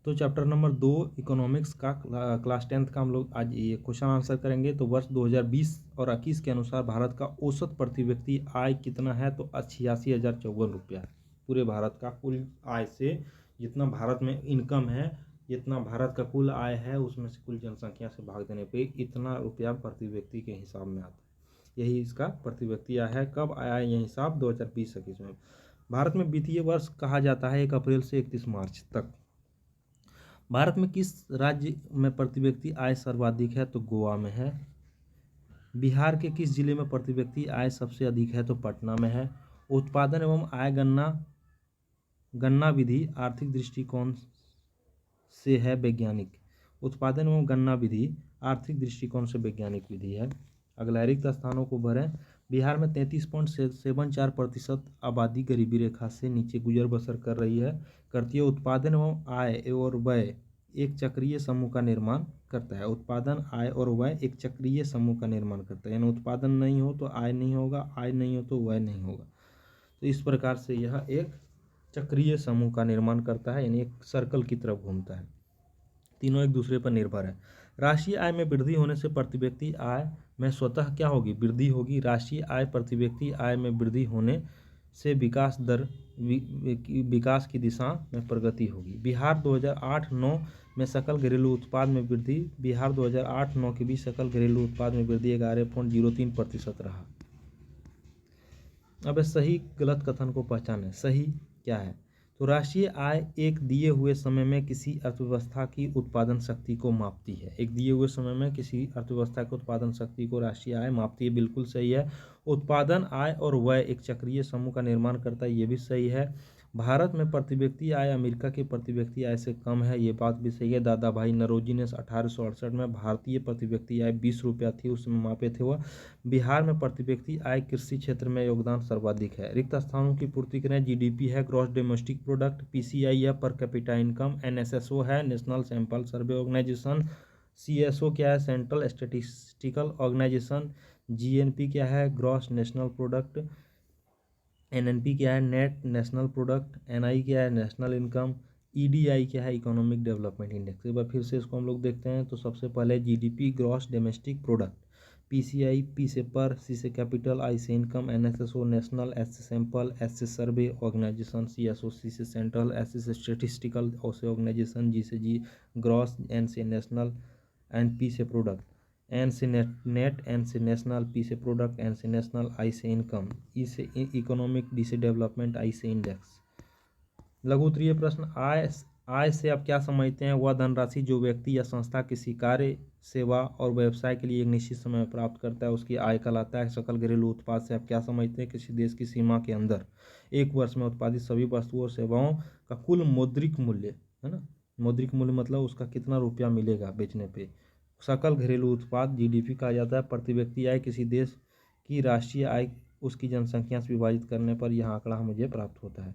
तो chapter number 2 economics का class 10th का हम लोग आज ये क्वेश्चन आंसर करेंगे। तो वर्ष 2020 और 21 के अनुसार भारत का औसत प्रति व्यक्ति आय कितना है? तो 86,054 रुपया है। पूरे भारत का कुल आय से जितना भारत में इनकम है, जितना भारत का कुल आय है, उसमें से कुल जनसंख्या से भाग देने पे इतना रुपया प्रति व्यक्ति के हिसाब में आता है। यही इसका प्रति व्यक्ति आय है। कब आया यह हिसाब? 2020-21 में। भारत में वित्तीय वर्ष कहा जाता है 1 अप्रैल से 31 मार्च तक। भारत में किस राज्य में प्रति व्यक्ति आय सर्वाधिक है? तो गोवा में है। बिहार के किस जिले में प्रति व्यक्ति आय सबसे अधिक है? तो पटना में है। उत्पादन एवं आय गणना विधि आर्थिक दृष्टिकोण से है वैज्ञानिक। उत्पादन एवं गणना विधि आर्थिक दृष्टिकोण से वैज्ञानिक विधि है। अगला, रिक्त स्थानों को भरें। बिहार में 33.74% आबादी गरीबी रेखा से नीचे गुजर बसर कर रही है करती है। उत्पादन एवं आय और व्यय एक चक्रीय समूह का निर्माण करता है। उत्पादन, आय और व्यय एक चक्रीय समूह का निर्माण करता है, यानी उत्पादन नहीं हो तो आय नहीं होगा, आय नहीं हो तो व्यय नहीं होगा। तो इस प्रकार से यह एक चक्रीय समूह का निर्माण करता है, यानी एक सर्कल की तरफ घूमता है। तीनों एक दूसरे पर निर्भर है। राष्ट्रीय आय में वृद्धि होने से प्रति व्यक्ति आय में स्वतः क्या होगी? वृद्धि होगी। राष्ट्रीय आय प्रति व्यक्ति आय में वृद्धि होने से विकास की दिशा में प्रगति होगी। बिहार 2008-9 में सकल घरेलू उत्पाद में वृद्धि। बिहार 2008-9 के बीच सकल घरेलू उत्पाद में वृद्धि 11.03% रहा। अब सही गलत कथन को पहचानें। सही क्या है? तो राष्ट्रीय आय एक दिए हुए समय में किसी अर्थव्यवस्था की उत्पादन शक्ति को मापती है। एक दिए हुए समय में किसी अर्थव्यवस्था की उत्पादन शक्ति को राष्ट्रीय आय मापती है, बिल्कुल सही है। उत्पादन, आय और व्यय एक चक्रीय समूह का निर्माण करता है, ये भी सही है। भारत में प्रति व्यक्ति आय अमेरिका के प्रति व्यक्ति आय से कम है, ये बात भी सही है। दादा भाई नौरोजी ने 1868 में भारतीय प्रति व्यक्ति आय 20 रुपया थी, उसमें मापे थे वह। बिहार में प्रति व्यक्ति आय कृषि क्षेत्र में योगदान सर्वाधिक है। रिक्त स्थानों की पूर्ति करें। जीडीपी है, ग्रॉस डोमेस्टिक प्रोडक्ट। पीसीआई है, पर कैपिटा इनकम। एनएसएसओ है, national sample survey organisation. CSO क्या है? Central statistical organisation. जीएनपी क्या है? Gross national product. एनएनपी क्या है? Net national product. एनआई क्या है? National income. ईडीआई क्या है? Economic development index. एक बार फिर से इसको हम लोग देखते हैं। तो सबसे पहले GDP, gross domestic product. PCI, P से पर, सी से कैपिटल, आई से इनकम। एनएसएसओ नेशनल, एस से सैंपल, एस से सर्वे ऑर्गेनाइजेशन। सीएसओ सी से सेंट्रल, एस से स्टैटिस्टिकल, ओ से ऑर्गेनाइजेशन, जी से जी ग्रॉस, एन से नेशनल एंड पी से प्रोडक्ट। एन से नेट, एन से नेशनल, पी से प्रोडक्ट, एन से नेशनल, आई से इनकम, ई से इकोनॉमिक, डी से डेवलपमेंट, आई से इंडेक्स। लघु उत्तरीय प्रश्न। आय से आप क्या समझते हैं? वह धनराशि जो व्यक्ति या संस्था किसी कार्य, सेवा और व्यवसाय के लिए एक निश्चित समय में प्राप्त करता है, उसकी आय कहलाता है। सकल घरेलू उत्पाद से आप क्या समझते हैं? किसी देश की सीमा के अंदर एक वर्ष में उत्पादित सभी वस्तुओं और सेवाओं का कुल मौद्रिक मूल्य, है ना। मौद्रिक मूल्य मतलब उसका कितना रुपया मिलेगा बेचने पे। सकल घरेलू उत्पाद जीडीपी कहा जाता है। प्रति व्यक्ति आय किसी देश की राष्ट्रीय आय उसकी जनसंख्या से विभाजित करने पर यह आंकड़ा मुझे प्राप्त होता है।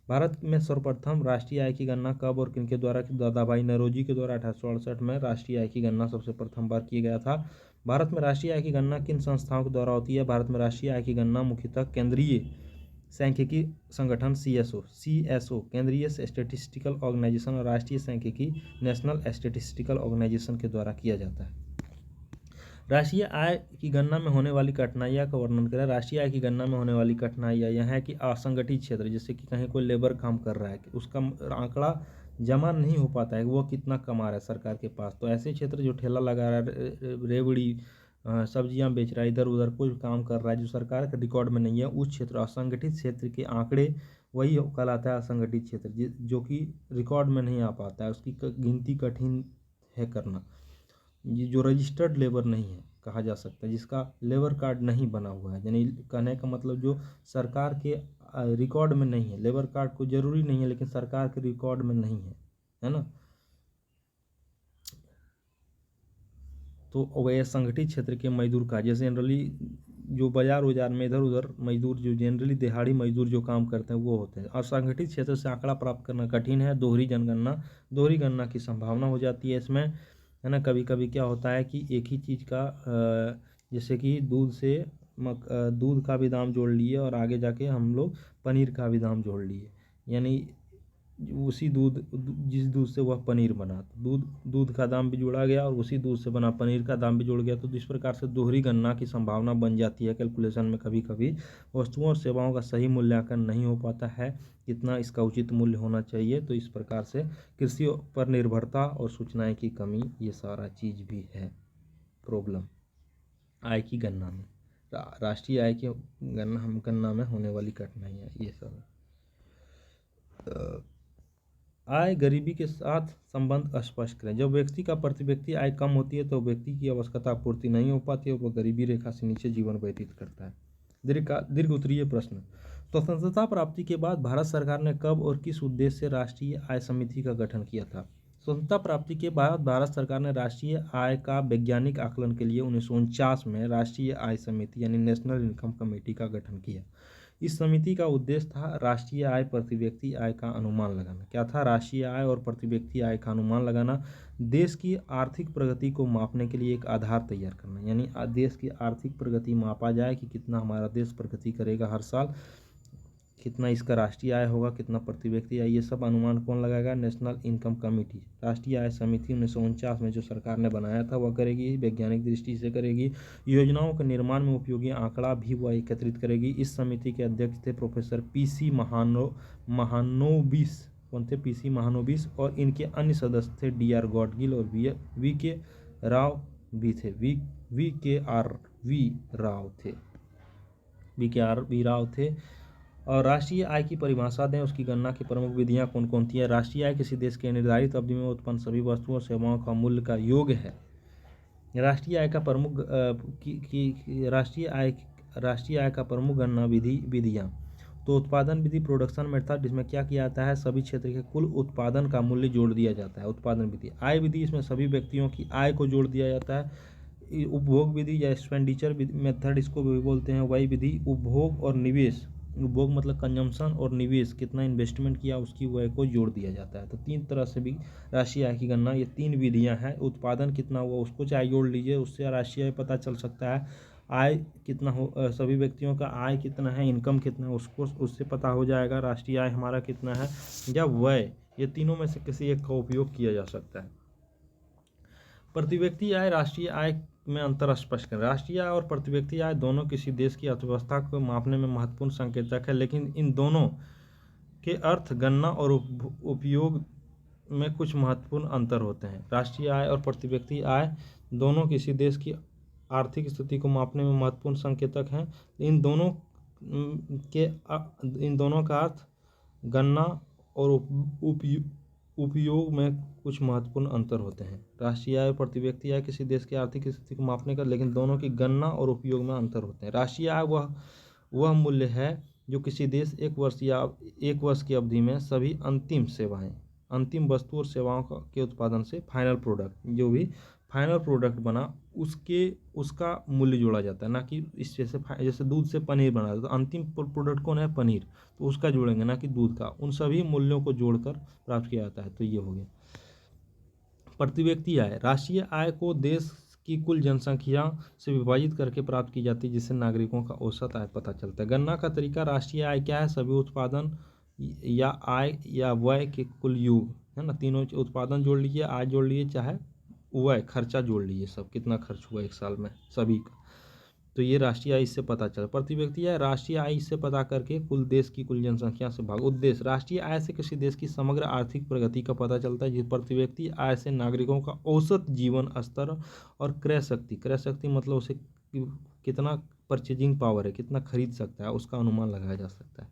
भारत में सर्वप्रथम राष्ट्रीय आय की गणना कब और किनके द्वारा की? दादा भाई नौरोजी के द्वारा 1868 में राष्ट्रीय आय की गणना सबसे प्रथम बार किया गया था। भारत में राष्ट्रीय आय की गणना किन संस्थाओं के द्वारा होती है? भारत में राष्ट्रीय आय की गणना मुख्यतः केंद्रीय सांख्यिकी संगठन सीएसओ केंद्रीय स्टैटिस्टिकल ऑर्गेनाइजेशन और राष्ट्रीय सांख्यिकी नेशनल स्टैटिस्टिकल ऑर्गेनाइजेशन के द्वारा किया जाता है। राष्ट्रीय आय की गणना में होने वाली कठिनाइयाँ का वर्णन करें। राष्ट्रीय आय की गणना में होने वाली कठिनाइयाँ यह है कि असंगठित क्षेत्र, जैसे कि कहीं कोई लेबर काम कर रहा है कि उसका आंकड़ा जमा नहीं हो पाता है कि वो कितना कमा रहा है सरकार के पास। तो ऐसे क्षेत्र जो ठेला लगा रहा है, रेवड़ी, सब्जियां बेच रहा है, इधर उधर कोई काम कर रहा है जो सरकार के रिकॉर्ड में नहीं है, उस क्षेत्र असंगठित क्षेत्र के आंकड़े वही कहलाता है असंगठित क्षेत्र, जो कि रिकॉर्ड में नहीं आ पाता है, उसकी गिनती कठिन है करना। ये जो रजिस्टर्ड लेबर नहीं है कहा जा सकता है, जिसका लेबर कार्ड नहीं बना हुआ है, यानी कहने का मतलब जो सरकार के रिकॉर्ड में नहीं है। लेबर कार्ड को जरूरी नहीं है लेकिन सरकार के रिकॉर्ड में नहीं है ना। तो वह संगठित क्षेत्र के मजदूर का, जैसे जनरली जो बाजार में इधर उधर मजदूर, जो जनरली दिहाड़ी मजदूर जो काम करते हैं वो होते हैं। असंगठित क्षेत्र से आंकड़ा प्राप्त करना कठिन है। दोहरी गणना की संभावना हो जाती है इसमें, है ना। कभी कभी क्या होता है कि एक ही चीज़ का जैसे कि दूध का भी दाम जोड़ लिए और आगे जाके हम लोग पनीर का भी दाम जोड़ लिए, यानी उसी जिस दूध से वह पनीर बना, तो दूध का दाम भी जोड़ा गया और उसी दूध से बना पनीर का दाम भी जोड़ गया। तो इस प्रकार से दोहरी गणना की संभावना बन जाती है कैलकुलेशन में। कभी कभी वस्तुओं और सेवाओं का सही मूल्यांकन नहीं हो पाता है, कितना इसका उचित मूल्य होना चाहिए। तो इस प्रकार से कृषि पर निर्भरता और सूचनाएं की कमी, ये सारा चीज़ भी है प्रॉब्लम आय की गणना में। राष्ट्रीय आय की गणना में होने वाली कठिनाइयाँ ये सब। आय गरीबी के साथ संबंध स्पष्ट करें। जब व्यक्ति का प्रति व्यक्ति आय कम होती है तो व्यक्ति की आवश्यकता पूर्ति नहीं हो पाती है, वह गरीबी रेखा से नीचे जीवन व्यतीत करता है। दीर्घ उत्तरीय प्रश्न। स्वतंत्रता प्राप्ति के बाद भारत सरकार ने कब और किस उद्देश्य से राष्ट्रीय आय समिति का गठन किया था? स्वतंत्रता प्राप्ति के बाद भारत सरकार ने राष्ट्रीय आय का वैज्ञानिक आकलन के लिए 1949 में राष्ट्रीय आय समिति यानी नेशनल इनकम कमेटी का गठन किया। इस समिति का उद्देश्य था राष्ट्रीय आय प्रति व्यक्ति आय का अनुमान लगाना। क्या था? राष्ट्रीय आय और प्रति व्यक्ति आय का अनुमान लगाना। देश की आर्थिक प्रगति को मापने के लिए एक आधार तैयार करना, यानी देश की आर्थिक प्रगति मापा जाए कि कितना हमारा देश प्रगति करेगा हर साल, कितना इसका राष्ट्रीय आय होगा, कितना प्रति व्यक्ति आय, ये सब अनुमान कौन लगाएगा? National income committee. राष्ट्रीय आय समिति 1949 में जो सरकार ने बनाया था वह करेगी, वैज्ञानिक दृष्टि से करेगी। योजनाओं के निर्माण में उपयोगी आंकड़ा भी वह एकत्रित करेगी। इस समिति के अध्यक्ष थे प्रोफेसर पीसी महानोबिस। कौन थे? पीसी महानोबिस। और इनके अन्य सदस्य थे डीआर गॉडगिल और वी के राव भी थे। वी के आर वी राव थे। और राष्ट्रीय आय की परिभाषा दें, उसकी गणना की प्रमुख विधियां कौन कौन थी? राष्ट्रीय आय किसी देश के निर्धारित अवधि में उत्पन्न सभी वस्तुओं और सेवाओं का मूल्य का योग है। राष्ट्रीय आय का प्रमुख राष्ट्रीय आय का प्रमुख गणना विधियां। तो उत्पादन विधि प्रोडक्शन मेथड, जिसमें क्या किया जाता है? सभी क्षेत्र के कुल उत्पादन का मूल्य जोड़ दिया जाता है, उत्पादन विधि। आय विधि, इसमें सभी व्यक्तियों की आय को जोड़ दिया जाता है। उपभोग विधि या एक्सपेंडिचर मेथड इसको भी बोलते हैं। वही विधि उपभोग और निवेश, उपभोग मतलब कंजम्पशन, और निवेश कितना इन्वेस्टमेंट किया उसकी व्यय को जोड़ दिया जाता है। तो तीन तरह से भी राष्ट्रीय आय की गणना, ये तीन विधियां हैं। उत्पादन कितना हुआ उसको चाहे जोड़ लीजिए, उससे राष्ट्रीय आय पता चल सकता है। आय कितना हो, सभी व्यक्तियों का आय कितना है, इनकम कितना है, उससे पता हो जाएगा राष्ट्रीय आय हमारा कितना है। या व्यय, ये तीनों में से किसी एक का उपयोग किया जा सकता है। प्रति व्यक्ति आय, राष्ट्रीय आय में अंतर स्पष्ट करें। राष्ट्रीय आय और प्रति व्यक्ति आय दोनों किसी देश की अर्थव्यवस्था को मापने में महत्वपूर्ण संकेतक है, लेकिन इन दोनों के अर्थ, गणना और उपयोग में कुछ महत्वपूर्ण अंतर होते हैं। राष्ट्रीय आय और प्रति व्यक्ति आय दोनों किसी देश की आर्थिक स्थिति को मापने में महत्वपूर्ण संकेतक हैं। इन दोनों का अर्थ, गणना और उपयोग में कुछ महत्वपूर्ण अंतर होते हैं। राष्ट्रीय आय और प्रति व्यक्ति आय किसी देश की आर्थिक स्थिति को मापने का, लेकिन दोनों की गणना और उपयोग में अंतर होते हैं। राष्ट्रीय आय वह मूल्य है जो किसी देश एक वर्ष की अवधि में सभी अंतिम वस्तु और सेवाओं के उत्पादन से फाइनल प्रोडक्ट, जो भी फाइनल प्रोडक्ट बना उसका मूल्य जोड़ा जाता है, ना कि इस जैसे दूध से पनीर बना तो अंतिम प्रोडक्ट कौन है? पनीर, तो उसका जोड़ेंगे, ना कि दूध का। उन सभी मूल्यों को जोड़कर प्राप्त किया जाता है। तो ये हो गया प्रति व्यक्ति आय। राष्ट्रीय आय को देश की कुल जनसंख्या से विभाजित करके प्राप्त की जाती है, जिससे नागरिकों का औसत आय पता चलता है। गणना का तरीका, राष्ट्रीय आय क्या है? सभी उत्पादन या आय या व्यय के कुल योग है ना, तीनों उत्पादन जोड़ लीजिए, आय जोड़ लीजिए, चाहे व्यय खर्चा जोड़ लीजिए, सब कितना खर्च हुआ एक साल में सभी का। तो ये राष्ट्रीय आय इससे पता चला। प्रति व्यक्ति आय, राष्ट्रीय आय इससे पता करके कुल देश की कुल जनसंख्या से भाग। उद्देश्य, राष्ट्रीय आय से किसी देश की समग्र आर्थिक प्रगति का पता चलता है। जिस प्रति व्यक्ति आय से नागरिकों का औसत जीवन स्तर और क्रय शक्ति मतलब उसे कितना परचेजिंग पावर है, कितना खरीद सकता है, उसका अनुमान लगाया जा सकता है।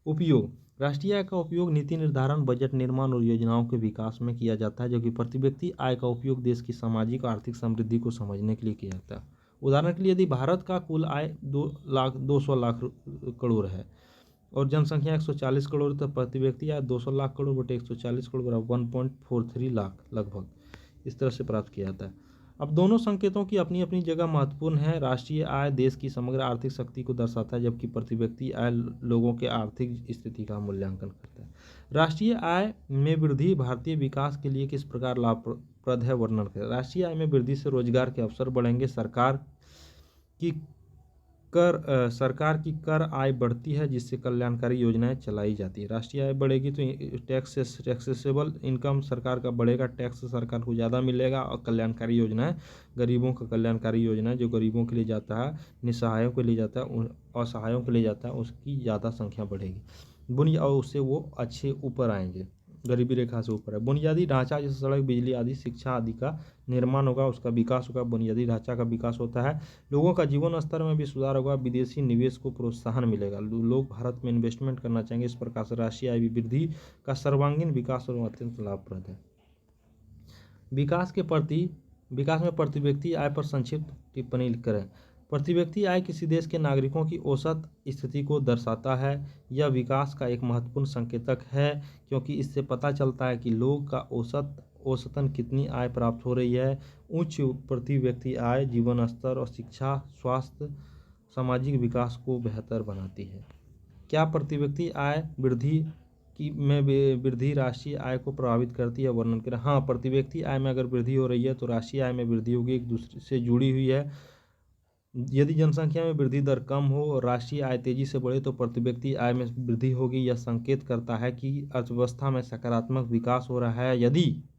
उपयोग, राष्ट्रीय आय का उपयोग नीति निर्धारण, बजट निर्माण और योजनाओं के विकास में किया जाता है, जबकि प्रति व्यक्ति आय का उपयोग देश की सामाजिक और आर्थिक समृद्धि को समझने के लिए किया जाता है। उदाहरण के लिए, यदि भारत का कुल आय 200 लाख करोड़ है और जनसंख्या 140 करोड़, तो प्रति व्यक्ति आय 200 लाख करोड़ बटे 140 करोड़ बराबर 1.43 लाख लगभग, इस तरह से प्राप्त किया जाता है। अब दोनों संकेतों की अपनी अपनी जगह महत्वपूर्ण है। राष्ट्रीय आय देश की समग्र आर्थिक शक्ति को दर्शाता है, जबकि प्रति व्यक्ति आय लोगों के आर्थिक स्थिति का मूल्यांकन करता है। राष्ट्रीय आय में वृद्धि भारतीय विकास के लिए किस प्रकार लाभप्रद है, वर्णन करें। राष्ट्रीय आय में वृद्धि से रोजगार के अवसर बढ़ेंगे, सरकार की सरकार की कर आय बढ़ती है जिससे कल्याणकारी योजनाएं चलाई जाती है। राष्ट्रीय आय बढ़ेगी तो टैक्सेसेबल इनकम सरकार का बढ़ेगा, टैक्स सरकार को ज़्यादा मिलेगा और कल्याणकारी योजनाएं, गरीबों का कल्याणकारी योजनाएं जो गरीबों के लिए जाता है, निस्सहायों के लिए जाता है, असहायों के लिए जाता है, उसकी ज़्यादा संख्या बढ़ेगी और उससे वो अच्छे ऊपर आएंगे, गरीबी रेखा से ऊपर है। बुनियादी ढांचा जैसे सड़क, बिजली आदि, शिक्षा आदि का निर्माण होगा, उसका विकास होगा, बुनियादी ढांचा का विकास होता है। लोगों का जीवन स्तर में भी सुधार होगा, विदेशी निवेश को प्रोत्साहन मिलेगा, लोग भारत में इन्वेस्टमेंट करना चाहेंगे। इस प्रकार से राष्ट्रीय आय वृद्धि का सर्वांगीण विकास और अत्यंत लाभप्रद है। विकास में प्रति व्यक्ति आय पर संक्षिप्त टिप्पणी करें। प्रति व्यक्ति आय किसी देश के नागरिकों की औसत स्थिति को दर्शाता है। यह विकास का एक महत्वपूर्ण संकेतक है क्योंकि इससे पता चलता है कि लोग का औसतन कितनी आय प्राप्त हो रही है। उच्च प्रति व्यक्ति आय जीवन स्तर और शिक्षा, स्वास्थ्य, सामाजिक विकास को बेहतर बनाती है। क्या प्रति व्यक्ति आय वृद्धि राष्ट्रीय आय को प्रभावित करती है, वर्णन करें। हाँ, प्रति व्यक्ति आय में अगर वृद्धि हो रही है तो राष्ट्रीय आय में वृद्धि होगी, एक दूसरे से जुड़ी हुई है। यदि जनसंख्या में वृद्धि दर कम हो और राष्ट्रीय आय तेजी से बढ़े तो प्रति व्यक्ति आय में वृद्धि होगी। यह संकेत करता है कि अर्थव्यवस्था में सकारात्मक विकास हो रहा है।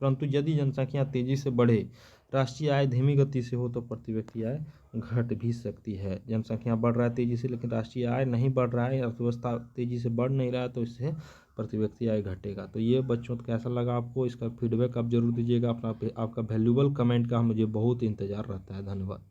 परंतु यदि जनसंख्या तेजी से बढ़े, राष्ट्रीय आय धीमी गति से हो तो प्रति व्यक्ति आय घट भी सकती है। जनसंख्या बढ़ रहा है तेजी से लेकिन राष्ट्रीय आय नहीं बढ़ रहा है, अर्थव्यवस्था तेजी से बढ़ नहीं रहा है, तो इससे प्रति व्यक्ति आय घटेगा। तो ये बच्चों कैसा लगा आपको, इसका फीडबैक आप जरूर दीजिएगा। आपका वैल्यूबल कमेंट का मुझे बहुत इंतजार रहता है। धन्यवाद।